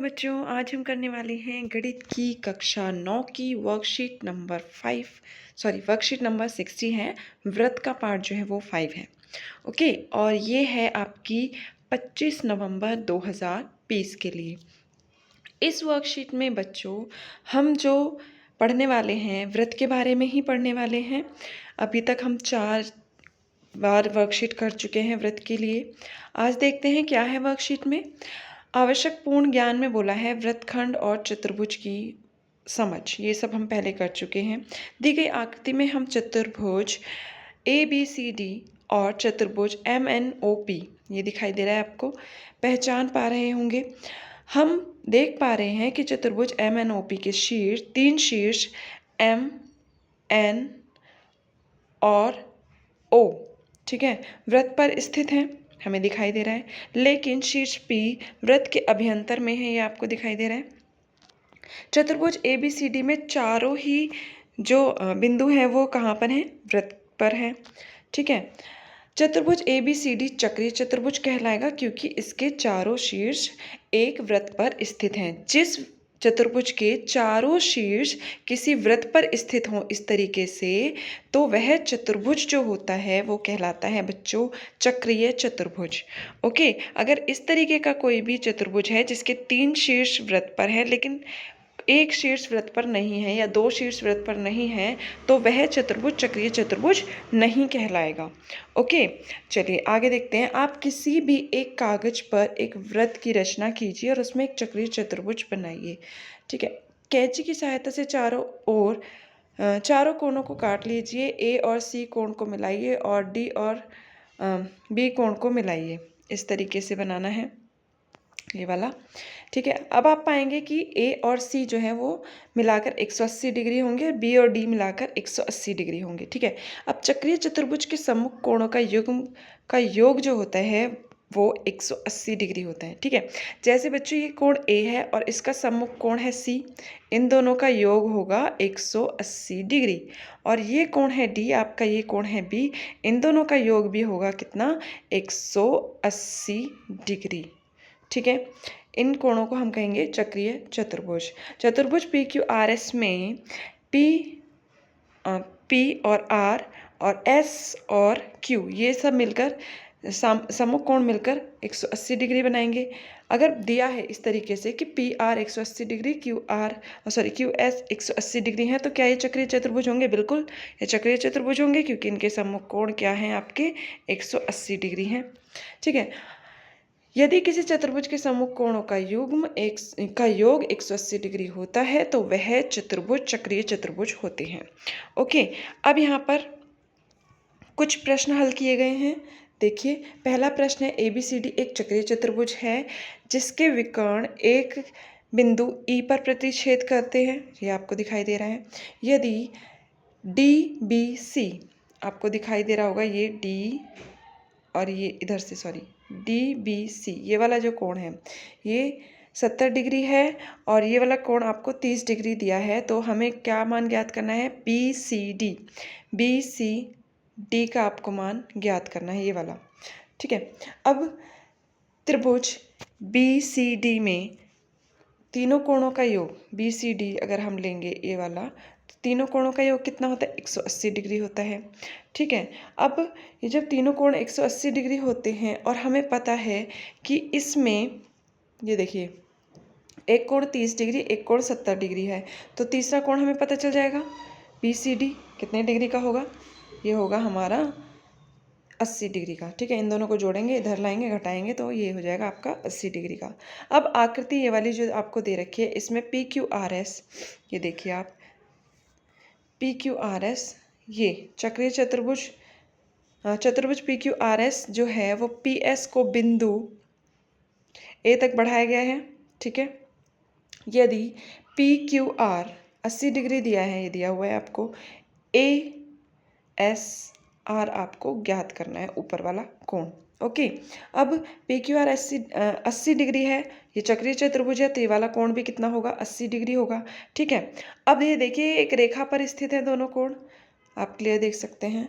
बच्चों, आज हम करने वाले हैं गणित की कक्षा 9 की वर्कशीट नंबर 60 है। व्रत का पार्ट जो है वो 5 है। ओके, और ये है आपकी 25 नवंबर 2020 के लिए। इस वर्कशीट में बच्चों हम जो पढ़ने वाले हैं व्रत के बारे में ही पढ़ने वाले हैं। अभी तक हम 4 बार वर्कशीट कर चुके हैं व्रत के लिए। आज देखते हैं क्या है वर्कशीट में। आवश्यक पूर्ण ज्ञान में बोला है व्रतखंड और चतुर्भुज की समझ, ये सब हम पहले कर चुके हैं। दी गई आकृति में हम चतुर्भुज ABCD और चतुर्भुज MNOP, ये दिखाई दे रहा है आपको, पहचान पा रहे होंगे। हम देख पा रहे हैं कि चतुर्भुज MNOP के शीर्ष 3 शीर्ष M, N और O, ठीक है, वृत्त पर स्थित हैं, हमें दिखाई दे रहा है। लेकिन शीर्ष P वृत्त के अभ्यंतर में है, ये आपको दिखाई दे रहा है। चतुर्भुज ABCD में चारों ही जो बिंदु हैं वो कहाँ पर हैं? वृत्त पर हैं, ठीक है। चतुर्भुज ABCD चक्रीय चतुर्भुज कहलाएगा क्योंकि इसके चारों शीर्ष एक वृत्त पर स्थित हैं। जिस चतुर्भुज के चारों शीर्ष किसी वृत्त पर स्थित हों इस तरीके से, तो वह चतुर्भुज जो होता है वो कहलाता है बच्चों चक्रीय चतुर्भुज। ओके, अगर इस तरीके का कोई भी चतुर्भुज है जिसके 3 शीर्ष वृत्त पर है लेकिन एक शीर्ष वृत्त पर नहीं है या 2 शीर्ष वृत्त पर नहीं है, तो वह चतुर्भुज चक्रीय चतुर्भुज नहीं कहलाएगा। ओके, चलिए आगे देखते हैं। आप किसी भी एक कागज पर एक वृत्त की रचना कीजिए और उसमें एक चक्रीय चतुर्भुज बनाइए, ठीक है। कैंची की सहायता से चारों कोणों को काट लीजिए। A और C कोण को मिलाइए और D और B कोण को मिलाइए। इस तरीके से बनाना है ये वाला, ठीक है। अब आप पाएंगे कि A और C जो है वो मिलाकर 180 डिग्री होंगे और B और D मिलाकर 180 डिग्री होंगे, ठीक है। अब चक्रीय चतुर्भुज के सम्मुख कोणों का योग जो होता है वो 180 डिग्री होता है, ठीक है। जैसे बच्चों ये कोण A है और इसका सम्मुख कोण है C, इन दोनों का योग होगा 180 डिग्री। और ये कोण है D, आपका ये कोण है B, इन दोनों का योग भी होगा कितना? 180 डिग्री, ठीक है। इन कोणों को हम कहेंगे चक्रीय चतुर्भुज। चतुर्भुज PQRS में P और R और S और Q ये सब मिलकर सम्मुख कोण मिलकर 180 डिग्री बनाएंगे। अगर दिया है इस तरीके से कि PR 180 डिग्री, QS 180 डिग्री है, तो क्या ये चक्रीय चतुर्भुज होंगे? बिल्कुल ये चक्रीय चतुर्भुज होंगे क्योंकि इनके सम्मुख कोण क्या हैं? आपके 180 डिग्री हैं, ठीक है। यदि किसी चतुर्भुज के सम्मुख कोणों का योग 180 डिग्री होता है तो वह चतुर्भुज चक्रीय चतुर्भुज होते हैं। ओके, अब यहाँ पर कुछ प्रश्न हल किए गए हैं। देखिए, पहला प्रश्न है ABCD एक चक्रीय चतुर्भुज है जिसके विकर्ण एक बिंदु E पर प्रतिच्छेद करते हैं, ये आपको दिखाई दे रहा है। यदि DBC, आपको दिखाई दे रहा होगा ये D और ये इधर से DBC, ये वाला जो कोण है ये 70 डिग्री है और ये वाला कोण आपको 30 डिग्री दिया है, तो हमें क्या मान ज्ञात करना है? BCD का आपको मान ज्ञात करना है, ये वाला, ठीक है। अब त्रिभुज BCD में तीनों कोणों का योग, BCD अगर हम लेंगे ये वाला, तीनों कोणों का योग कितना होता है? 180 डिग्री होता है, ठीक है। अब ये जब तीनों कोण 180 डिग्री होते हैं और हमें पता है कि इसमें ये देखिए एक कोण 30 डिग्री, एक कोण 70 डिग्री है, तो तीसरा कोण हमें पता चल जाएगा। BCD कितने डिग्री का होगा? ये होगा हमारा 80 डिग्री का, ठीक है। इन दोनों को जोड़ेंगे, इधर लाएंगे, घटाएंगे, तो ये हो जाएगा आपका 80 डिग्री का। अब आकृति ये वाली जो आपको दे रखी है इसमें PQRS, ये देखिए आप PQRS, ये चक्रीय चतुर्भुज PQRS जो है वो PS को बिंदु A तक बढ़ाया गया है, ठीक है। यदि PQR 80 डिग्री दिया है, ये दिया हुआ है आपको, ASR आपको ज्ञात करना है, ऊपर वाला कोण। ओके, अब PQR 80 डिग्री है, ये चक्रीय चतुर्भुज है, तो ये वाला कोण भी कितना होगा? 80 डिग्री होगा, ठीक है। अब ये देखिए एक रेखा पर स्थित है दोनों कोण, आप क्लियर देख सकते हैं,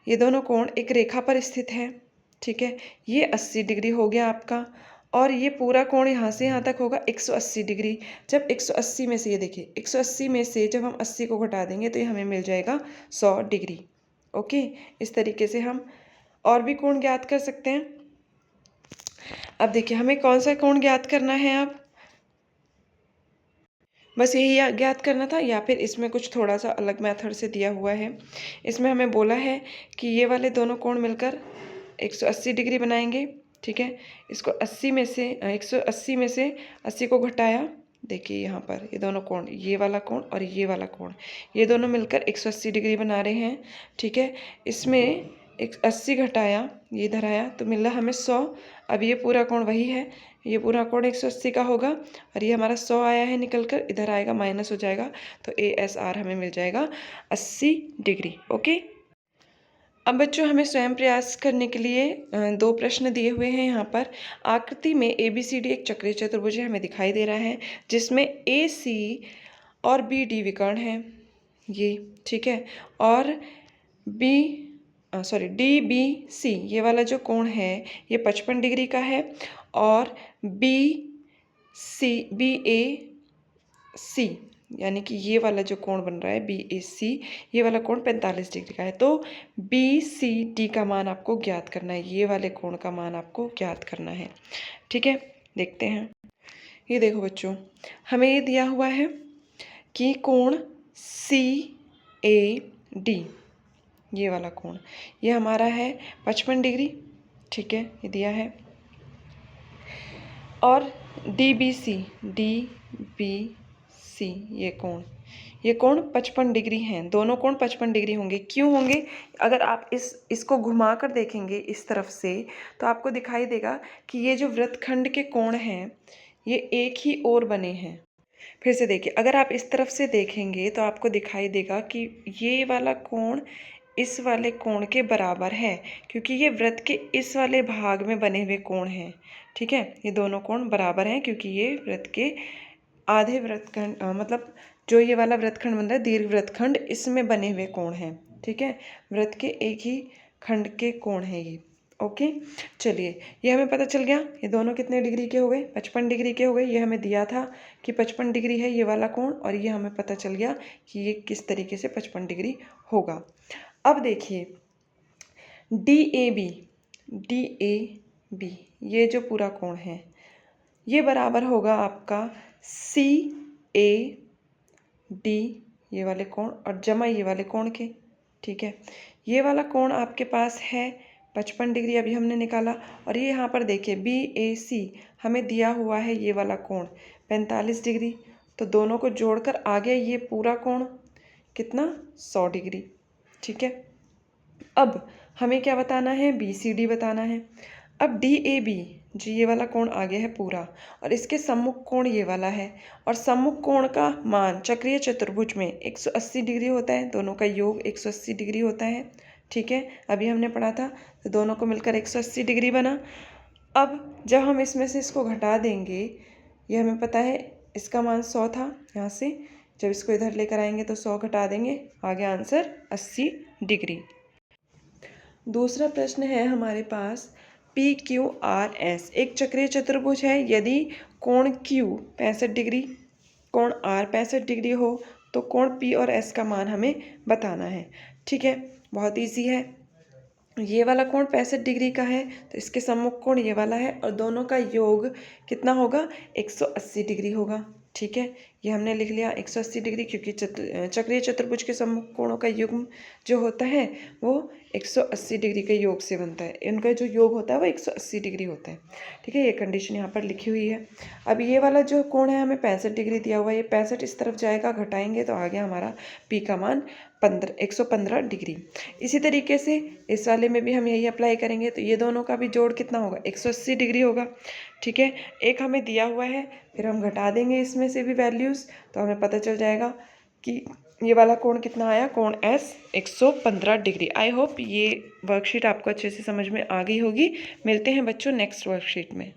ये दोनों कोण एक रेखा पर स्थित है, ठीक है। ये 80 डिग्री हो गया आपका और ये पूरा कोण यहाँ से यहाँ तक होगा 180 डिग्री। जब 180 में से ये देखिए 180 में से जब हम 80 को घटा देंगे तो ये हमें मिल जाएगा 100 डिग्री। ओके, इस तरीके से हम और भी कोण ज्ञात कर सकते हैं। अब देखिए हमें कौन सा कोण ज्ञात करना है, अब बस यही ज्ञात करना था, या फिर इसमें कुछ थोड़ा सा अलग मेथड से दिया हुआ है। इसमें हमें बोला है कि ये वाले दोनों कोण मिलकर 180 डिग्री बनाएंगे। ठीक है, इसको 80 में से 180 में से 80 को घटाया, देखिए यहाँ पर ये दोनों कोण, ये वाला कोण और ये वाला कोण, ये दोनों मिलकर 180 डिग्री बना रहे हैं। ठीक है, इसमें 80 घटाया, ये इधर आया तो मिला हमें 100। अब ये पूरा कोण वही है, ये पूरा कोण 180 का होगा और ये हमारा 100 आया है निकल कर, इधर आएगा माइनस हो जाएगा, तो ASR हमें मिल जाएगा 80 डिग्री। ओके, अब बच्चों हमें स्वयं प्रयास करने के लिए दो प्रश्न दिए हुए हैं यहाँ पर। आकृति में ABCD एक चक्रीय चतुर्भुज हमें दिखाई दे रहा है, जिसमें AC और BD विकर्ण है ये। ठीक है, और DBC ये वाला जो कोण है ये 55 डिग्री का है, और BAC यानी कि ये वाला जो कोण बन रहा है BAC, ये वाला कोण 45 डिग्री का है। तो BCD का मान आपको ज्ञात करना है, ये वाले कोण का मान आपको ज्ञात करना है। ठीक है, देखते हैं। ये देखो बच्चों, हमें ये दिया हुआ है कि कोण CAD, ये वाला कोण, ये हमारा है 55 डिग्री। ठीक है, ये दिया है। और DBC ये कोण 55 डिग्री हैं, दोनों कोण 55 डिग्री होंगे। क्यों होंगे? अगर आप इसको घुमा कर देखेंगे इस तरफ से तो आपको दिखाई देगा कि ये जो वृत्तखंड के कोण हैं ये एक ही ओर बने हैं। फिर से देखिए, अगर आप इस तरफ से देखेंगे तो आपको दिखाई देगा कि ये वाला कोण इस वाले कोण के बराबर है, क्योंकि ये वृत्त के इस वाले भाग में बने हुए कोण हैं। ठीक है, ये दोनों कोण बराबर हैं क्योंकि ये वृत्त के आधे वृत्तखंड मतलब जो ये वाला वृत्तखंड बन रहा है दीर्घ वृत्तखंड, इसमें बने हुए कोण हैं। ठीक है, वृत्त के एक ही खंड के कोण हैं ये। ओके, चलिए ये हमें पता चल गया, ये दोनों कितने डिग्री के हो गए, 55 डिग्री के हो गए। ये हमें दिया था कि 55 डिग्री है ये वाला कोण, और ये हमें पता चल गया कि ये किस तरीके से 55 डिग्री होगा। अब देखिए DAB ये जो पूरा कोण है ये बराबर होगा आपका CAD ये वाले कोण और जमा ये वाले कोण के। ठीक है, ये वाला कोण आपके पास है 55 डिग्री, अभी हमने निकाला। और ये यहाँ पर देखिए BAC हमें दिया हुआ है ये वाला कोण 45 डिग्री, तो दोनों को जोड़कर आ गया ये पूरा कोण कितना, 100 डिग्री। ठीक है, अब हमें क्या बताना है, BCD बताना है। अब DAB जी ये वाला कोण आ गया है पूरा, और इसके सम्मुख कोण ये वाला है, और सम्मुख कोण का मान चक्रीय चतुर्भुज में 180 डिग्री होता है, दोनों का योग 180 डिग्री होता है। ठीक है, अभी हमने पढ़ा था, तो दोनों को मिलकर 180 डिग्री बना। अब जब हम इसमें से इसको घटा देंगे, ये हमें पता है इसका मान 100 था, यहाँ से जब इसको इधर लेकर आएंगे तो 100 घटा देंगे, आ गया आंसर 80 डिग्री। दूसरा प्रश्न है हमारे पास, PQRS एक चक्रीय चतुर्भुज है, यदि कोण Q 65 डिग्री, कोण R 65 डिग्री हो तो कोण P और S का मान हमें बताना है। ठीक है, बहुत इजी है। ये वाला कोण 65 डिग्री का है, तो इसके सम्मुख कोण ये वाला है, और दोनों का योग कितना होगा, 180 डिग्री होगा। ठीक है, ये हमने लिख लिया 180 डिग्री, क्योंकि चक्रीय चतुर्भुज के सम्मुख कोणों का युग्म जो होता है वो 180 डिग्री के योग से बनता है, इनका जो योग होता है वो 180 डिग्री होता है। ठीक है, ये कंडीशन यहाँ पर लिखी हुई है। अब ये वाला जो कोण है हमें 65 डिग्री दिया हुआ है, ये 65 इस तरफ जाएगा, घटाएंगे तो आ गया हमारा P का मान 115 डिग्री। इसी तरीके से इस वाले में भी हम यही अप्लाई करेंगे, तो ये दोनों का भी जोड़ कितना होगा, 180 डिग्री होगा। ठीक है, एक हमें दिया हुआ है, फिर हम घटा देंगे इसमें से भी वैल्यूज़, तो हमें पता चल जाएगा कि ये वाला कोण कितना आया, कोण S 115 डिग्री। आई होप ये वर्कशीट आपको अच्छे से समझ में आ गई होगी। मिलते हैं बच्चों नेक्स्ट वर्कशीट में।